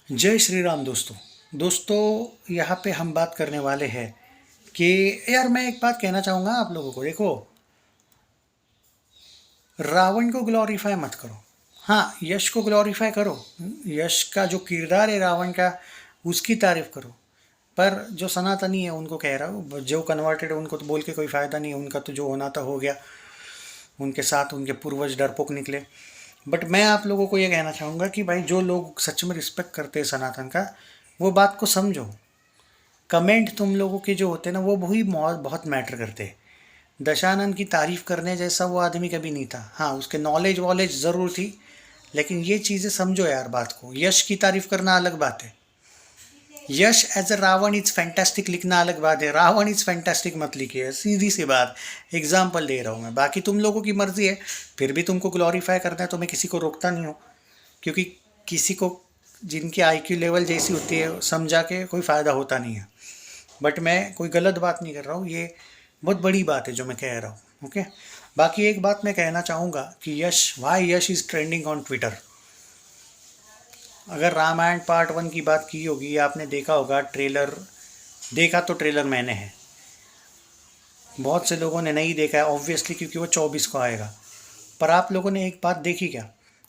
जय श्री राम दोस्तों। यहाँ पे हम बात करने वाले हैं कि यार मैं एक बात कहना चाहूँगा आप लोगों को। देखो, रावण को ग्लोरीफाई मत करो। हाँ, यश को ग्लोरीफाई करो। यश का जो किरदार है रावण का, उसकी तारीफ करो। पर जो सनातनी है उनको कह रहा हूँ, जो कन्वर्टेड है उनको तो बोल के कोई फ़ायदा नहीं है। उनका तो जो होना था हो गया। उनके साथ उनके पूर्वज डरपोक निकले। बट मैं आप लोगों को ये कहना चाहूँगा कि भाई, जो लोग सच में रिस्पेक्ट करते हैं सनातन का, वो बात को समझो। कमेंट तुम लोगों के जो होते हैं ना, वो वही बहुत मैटर करते हैं। दशानन की तारीफ करने जैसा वो आदमी कभी नहीं था। हाँ, उसके नॉलेज वॉलेज ज़रूर थी, लेकिन ये चीज़ें समझो यार बात को। यश की तारीफ करना अलग बात है। Yash as a Ravan is fantastic लिखना अलग बात है। रावण इज फैंटास्टिक मत लिखिए, सीधी सी बात। एग्जाम्पल दे रहा हूँ मैं, बाकी तुम लोगों की मर्जी है। फिर भी तुमको ग्लोरीफाई करना है तो मैं किसी को रोकता नहीं हूँ, क्योंकि किसी को जिनकी आईक्यू लेवल जैसी होती है समझा के कोई फ़ायदा होता नहीं है। बट मैं कोई गलत बात नहीं कर रहा हूँ, ये बहुत बड़ी बात है जो मैं कह रहा हूँ। ओके। बाकी एक बात मैं कहना चाहूँगा कि Yash, why Yash is trending on Twitter. अगर रामायण पार्ट 1 की बात की होगी, आपने देखा होगा ट्रेलर। देखा तो ट्रेलर मैंने है, बहुत से लोगों ने नहीं देखा है ऑब्वियसली, क्योंकि वो 24 को आएगा। पर आप लोगों ने एक बात देखी क्या,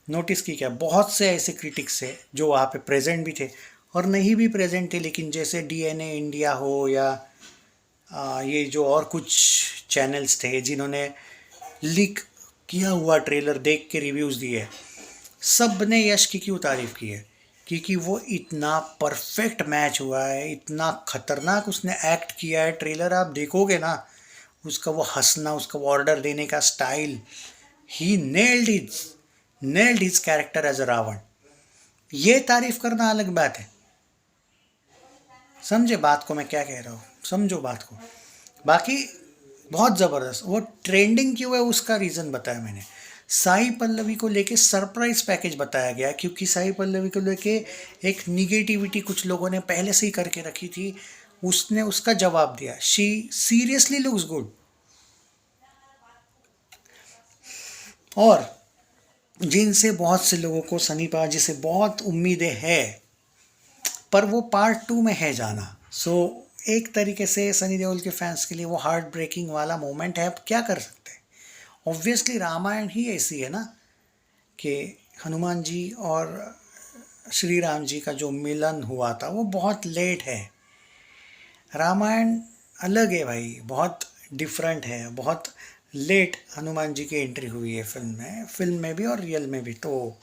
नोटिस की क्या? बहुत से ऐसे क्रिटिक्स है जो वहाँ पे प्रेजेंट भी थे और नहीं भी प्रेजेंट थे, लेकिन जैसे डीएनए इंडिया हो या ये जो और कुछ चैनल्स थे जिन्होंने लीक किया हुआ ट्रेलर देख के रिव्यूज़ दिए, सब ने यश की क्यों तारीफ की है? क्योंकि वो इतना परफेक्ट मैच हुआ है, इतना खतरनाक उसने एक्ट किया है। ट्रेलर आप देखोगे ना, उसका वो हंसना, उसका वो ऑर्डर देने का style, he nailed his character as a Ravan. ये तारीफ करना अलग बात है। समझे बात को मैं क्या कह रहा हूँ? समझो बात को। बाकी बहुत ज़बरदस्त वो ट्रेंडिंग क्यों है, उसका रीज़न बताया मैंने। साई पल्लवी को लेके सरप्राइज पैकेज बताया गया, क्योंकि साई पल्लवी को लेके एक निगेटिविटी कुछ लोगों ने पहले से ही करके रखी थी। उसने उसका जवाब दिया। She seriously looks good. और जिनसे बहुत से लोगों को, सनी पाजी से बहुत उम्मीदें हैं, पर वो पार्ट 2 में है जाना। सो एक तरीके से सनी देओल के फैंस के लिए वो हार्ट ब्रेकिंग वाला मोमेंट है। अब क्या कर सकते हैं? ऑब्वियसली रामायण ही ऐसी है ना, कि हनुमान जी और श्री राम जी का जो मिलन हुआ था वो बहुत लेट है। रामायण अलग है भाई, बहुत डिफरेंट है, बहुत लेट हनुमान जी की एंट्री हुई है फिल्म में भी और रियल में भी। तो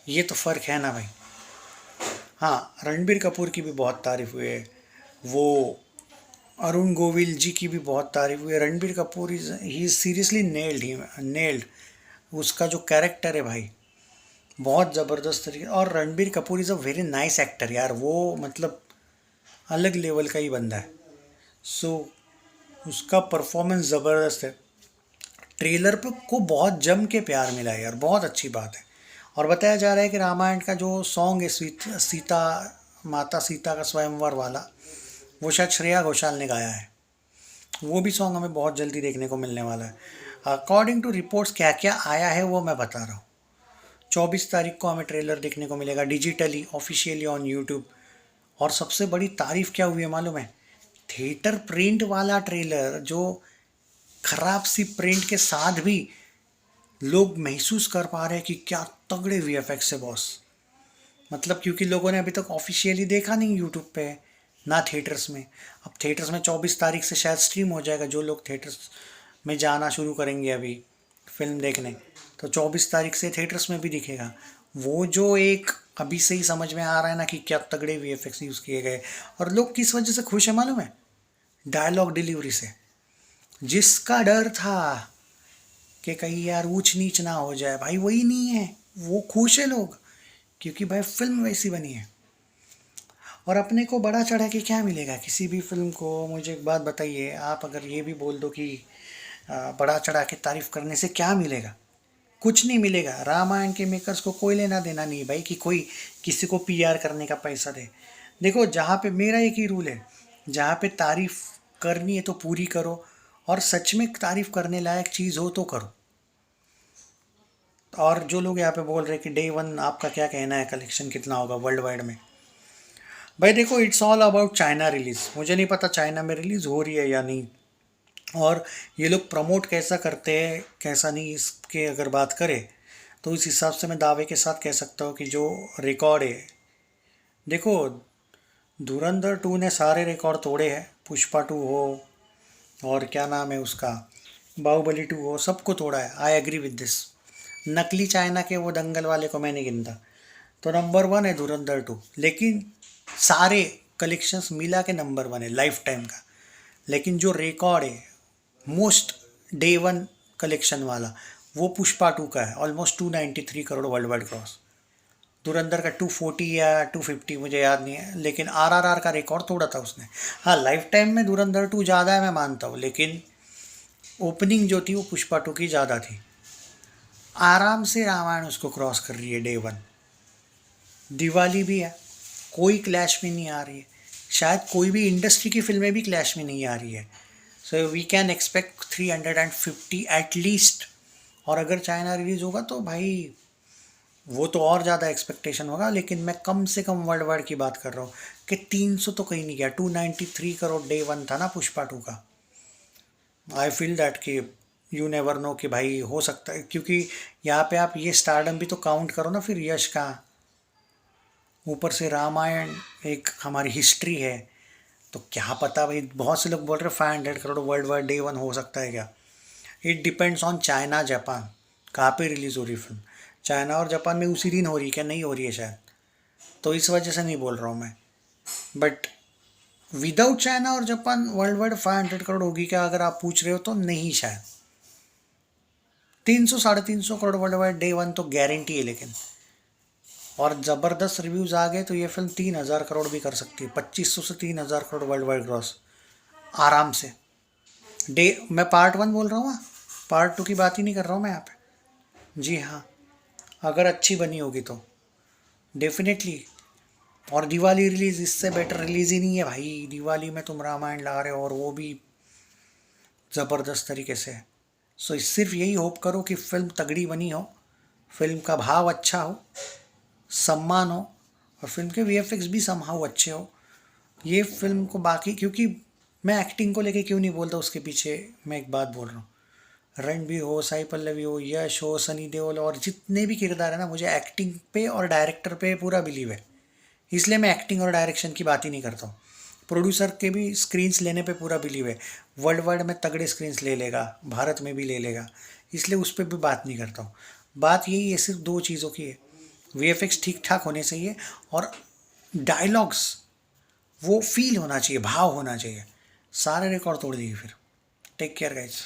ये तो फ़र्क है ना भाई। हाँ, रणबीर कपूर की भी बहुत तारीफ हुई है। वो अरुण गोविल जी की भी बहुत तारीफ हुई है। Ranbir Kapoor is he seriously nailed उसका जो कैरेक्टर है भाई, बहुत ज़बरदस्त तरीके। और Ranbir Kapoor is a very nice actor यार, वो मतलब अलग लेवल का ही बंदा है। सो उसका परफॉर्मेंस ज़बरदस्त है। ट्रेलर पर को बहुत जम के प्यार मिला है यार, बहुत अच्छी बात है। और बताया जा रहा है कि रामायण का जो सॉन्ग है, सीता, माता सीता का स्वयंवर वाला, वो शायद श्रेया घोषाल ने गाया है। वो भी सॉन्ग हमें बहुत जल्दी देखने को मिलने वाला है। अकॉर्डिंग टू रिपोर्ट्स क्या क्या आया है वो मैं बता रहा हूँ। 24 तारीख को हमें ट्रेलर देखने को मिलेगा डिजिटली, ऑफिशियली ऑन यूट्यूब। और सबसे बड़ी तारीफ क्या हुई है मालूम है? थिएटर प्रिंट वाला ट्रेलर, जो खराब सी प्रिंट के साथ भी लोग महसूस कर पा रहे हैं कि क्या तगड़े वीएफएक्स है बॉस। मतलब क्योंकि लोगों ने अभी तक ऑफिशियली देखा नहीं यूट्यूब पे, ना थिएटर्स में। अब थिएटर्स में 24 तारीख से शायद स्ट्रीम हो जाएगा। जो लोग थिएटर्स में जाना शुरू करेंगे अभी फिल्म देखने, तो 24 तारीख से थिएटर्स में भी दिखेगा। वो जो एक अभी से ही समझ में आ रहा है ना कि क्या तगड़े वीएफएक्स यूज़ किए गए। और लोग किस वजह से खुश है मालूम है? डायलॉग डिलीवरी से। जिसका डर था कि कहीं यार ऊंच नीच ना हो जाए, भाई वही नहीं है। वो खुश है लोग, क्योंकि भाई फिल्म वैसी बनी है। और अपने को बड़ा चढ़ा के क्या मिलेगा किसी भी फिल्म को? मुझे एक बात बताइए आप, अगर ये भी बोल दो कि बड़ा चढ़ा के तारीफ करने से क्या मिलेगा? कुछ नहीं मिलेगा। रामायण के मेकर्स को कोई लेना देना नहीं भाई कि कोई किसी को पीआर करने का पैसा दे। देखो, जहाँ पे मेरा एक ही रूल है, जहाँ पे तारीफ करनी है तो पूरी करो, और सच में तारीफ करने लायक चीज़ हो तो करो। और जो लोग यहाँ पे बोल रहे हैं कि डे वन आपका क्या कहना है, कलेक्शन कितना होगा वर्ल्ड वाइड में? भाई देखो, it's all about China release. मुझे नहीं पता चाइना में रिलीज़ हो रही है या नहीं, और ये लोग प्रमोट कैसा करते हैं कैसा नहीं, इसके अगर बात करें तो इस हिसाब से मैं दावे के साथ कह सकता हूँ कि जो रिकॉर्ड है, देखो धुरंधर 2 ने सारे रिकॉर्ड तोड़े हैं, पुष्पा 2 हो और क्या नाम है उसका, बाहुबली 2 हो, सबको तोड़ा है। I agree with this. नकली चाइना के वो दंगल वाले को मैं नहीं गिनता। तो नंबर 1 है धुरंधर 2, लेकिन सारे कलेक्शंस मिला के नंबर 1 है लाइफ टाइम का। लेकिन जो रिकॉर्ड है मोस्ट डे वन कलेक्शन वाला, वो पुष्पा 2 का है, almost 293 crore world wide cross. धुरंधर का 240 या 250 मुझे याद नहीं है, लेकिन आरआरआर का रिकॉर्ड तोड़ा था उसने। हाँ, लाइफ टाइम में धुरंधर 2 ज़्यादा है मैं मानता हूँ, लेकिन ओपनिंग जो थी वो पुष्पा 2 की ज़्यादा थी। आराम से रामायण उसको क्रॉस कर रही है डे वन। दिवाली भी है, कोई क्लैश में नहीं आ रही है, शायद कोई भी इंडस्ट्री की फिल्में भी क्लैश में नहीं आ रही है। So we can expect 350 at least. और अगर चाइना रिलीज़ होगा तो भाई वो तो और ज़्यादा एक्सपेक्टेशन होगा, लेकिन मैं कम से कम वर्ल्ड वाइड की बात कर रहा हूँ कि 300 तो कहीं नहीं गया। 293 करोड़ डे वन था ना पुष्पा 2 का। आई फील दैट कि यू नेवर नो कि भाई हो सकता है, क्योंकि यहाँ पे आप ये स्टारडम भी तो काउंट करो ना फिर यश का, ऊपर से रामायण एक हमारी हिस्ट्री है। तो क्या पता भाई, बहुत से लोग बोल रहे 500 crore world wide day one हो सकता है क्या? It depends on China Japan, कहाँ पे रिलीज़ हो रही फिल्म। चाइना और जापान में उसी दिन हो रही है क्या? नहीं हो रही है शायद, तो इस वजह से नहीं बोल रहा हूँ मैं। बट विदाउट चाइना और जापान वर्ल्ड वाइड 500 करोड़ होगी क्या, अगर आप पूछ रहे हो तो नहीं शायद। 300 350 crore world wide day one तो गारंटी है। लेकिन और ज़बरदस्त रिव्यूज़ आ गए तो ये फिल्म 3000 करोड़ भी कर सकती है, 2500 से 3000 करोड़ वर्ल्ड वाइड ग्रॉस आराम से। डे मैं पार्ट 1 बोल रहा हूँ, पार्ट 2 की बात ही नहीं कर रहा हूँ मैं यहाँ पे। जी हाँ, अगर अच्छी बनी होगी तो डेफिनेटली। और दिवाली रिलीज़ इससे बेटर रिलीज़ ही नहीं है भाई। दिवाली में तुम रामायण ला रहे हो और वो भी ज़बरदस्त तरीके से। सो सिर्फ यही होप करो कि फिल्म तगड़ी बनी हो, फिल्म का भाव अच्छा हो, सम्मान हो, और फिल्म के वीएफएक्स भी समहाउ अच्छे हो। ये फिल्म को बाकी, क्योंकि मैं एक्टिंग को लेके क्यों नहीं बोलता, उसके पीछे मैं एक बात बोल रहा हूँ। रणबीर हो, साई पल्लवी हो, यश हो, सनी देओल और जितने भी किरदार है ना, मुझे एक्टिंग पे और डायरेक्टर पे पूरा बिलीव है। इसलिए मैं एक्टिंग और डायरेक्शन की बात ही नहीं करता हूँ। प्रोड्यूसर के भी स्क्रीन्स लेने पे पूरा बिलीव है। वर्ल्ड वाइड में तगड़े स्क्रीन्स ले लेगा, भारत में भी ले लेगा, इसलिए उस पर भी बात नहीं करता हूँ। बात यही है, सिर्फ दो चीज़ों की है। वीएफएक्स ठीक ठाक होने चाहिए और डायलॉग्स वो फील होना चाहिए, भाव होना चाहिए। सारे रिकॉर्ड तोड़ दिए फिर। Take care guys.